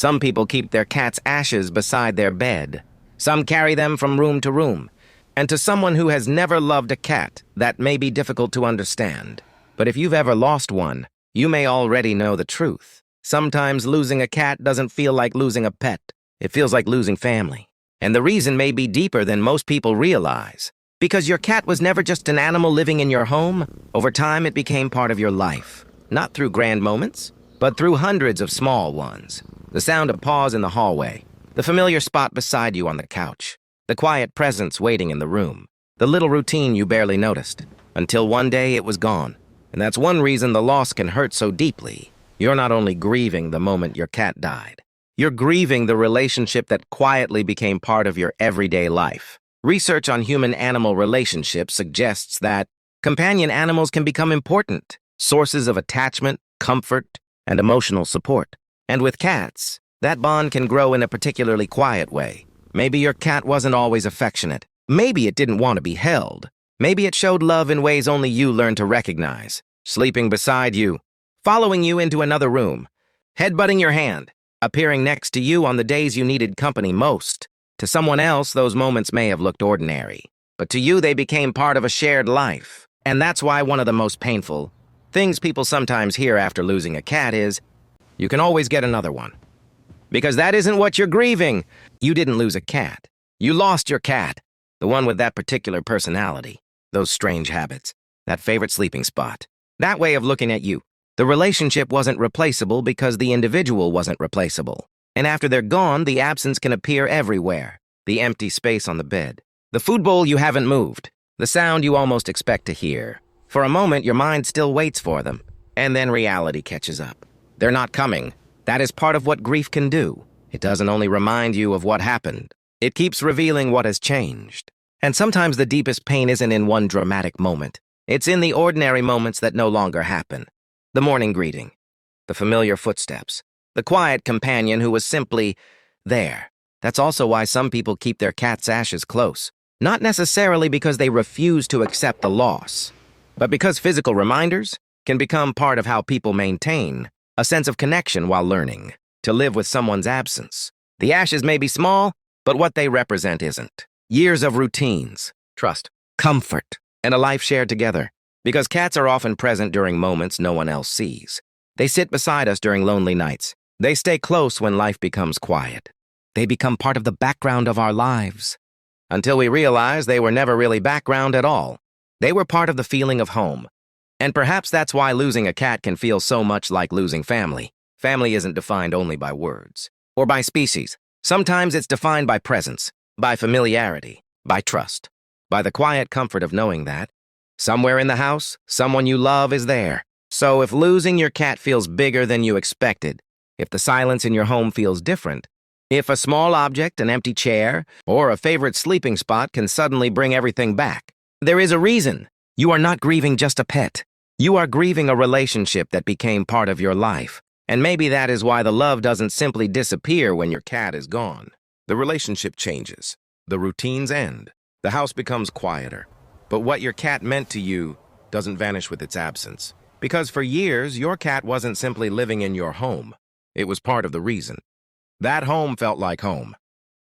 Some people keep their cat's ashes beside their bed. Some carry them from room to room. And to someone who has never loved a cat, that may be difficult to understand. But if you've ever lost one, you may already know the truth. Sometimes losing a cat doesn't feel like losing a pet. It feels like losing family. And the reason may be deeper than most people realize. Because your cat was never just an animal living in your home. Over time, it became part of your life. Not through grand moments, but through hundreds of small ones. The sound of paws in the hallway. The familiar spot beside you on the couch. The quiet presence waiting in the room. The little routine you barely noticed. Until one day it was gone. And that's one reason the loss can hurt so deeply. You're not only grieving the moment your cat died. You're grieving the relationship that quietly became part of your everyday life. Research on human-animal relationships suggests that companion animals can become important sources of attachment, comfort, and emotional support. And with cats, that bond can grow in a particularly quiet way. Maybe your cat wasn't always affectionate. Maybe it didn't want to be held. Maybe it showed love in ways only you learned to recognize. Sleeping beside you, following you into another room, headbutting your hand, appearing next to you on the days you needed company most. To someone else, those moments may have looked ordinary. But to you, they became part of a shared life. And that's why one of the most painful things people sometimes hear after losing a cat is, you can always get another one. Because that isn't what you're grieving. You didn't lose a cat. You lost your cat. The one with that particular personality. Those strange habits. That favorite sleeping spot. That way of looking at you. The relationship wasn't replaceable because the individual wasn't replaceable. And after they're gone, the absence can appear everywhere. The empty space on the bed. The food bowl you haven't moved. The sound you almost expect to hear. For a moment, your mind still waits for them. And then reality catches up. They're not coming. That is part of what grief can do. It doesn't only remind you of what happened. It keeps revealing what has changed. And sometimes the deepest pain isn't in one dramatic moment. It's in the ordinary moments that no longer happen. The morning greeting. The familiar footsteps. The quiet companion who was simply there. That's also why some people keep their cat's ashes close. Not necessarily because they refuse to accept the loss, but because physical reminders can become part of how people maintain a sense of connection while learning to live with someone's absence. The ashes may be small, but what they represent isn't. Years of routines, trust, comfort, and a life shared together. Because cats are often present during moments no one else sees. They sit beside us during lonely nights. They stay close when life becomes quiet. They become part of the background of our lives. Until we realize they were never really background at all. They were part of the feeling of home. And perhaps that's why losing a cat can feel so much like losing family. Family isn't defined only by words or by species. Sometimes it's defined by presence, by familiarity, by trust, by the quiet comfort of knowing that somewhere in the house, someone you love is there. So if losing your cat feels bigger than you expected, if the silence in your home feels different, if a small object, an empty chair, or a favorite sleeping spot can suddenly bring everything back, there is a reason. You are not grieving just a pet. You are grieving a relationship that became part of your life. And maybe that is why the love doesn't simply disappear when your cat is gone. The relationship changes. The routines end. The house becomes quieter. But what your cat meant to you doesn't vanish with its absence. Because for years, your cat wasn't simply living in your home. It was part of the reason. That home felt like home.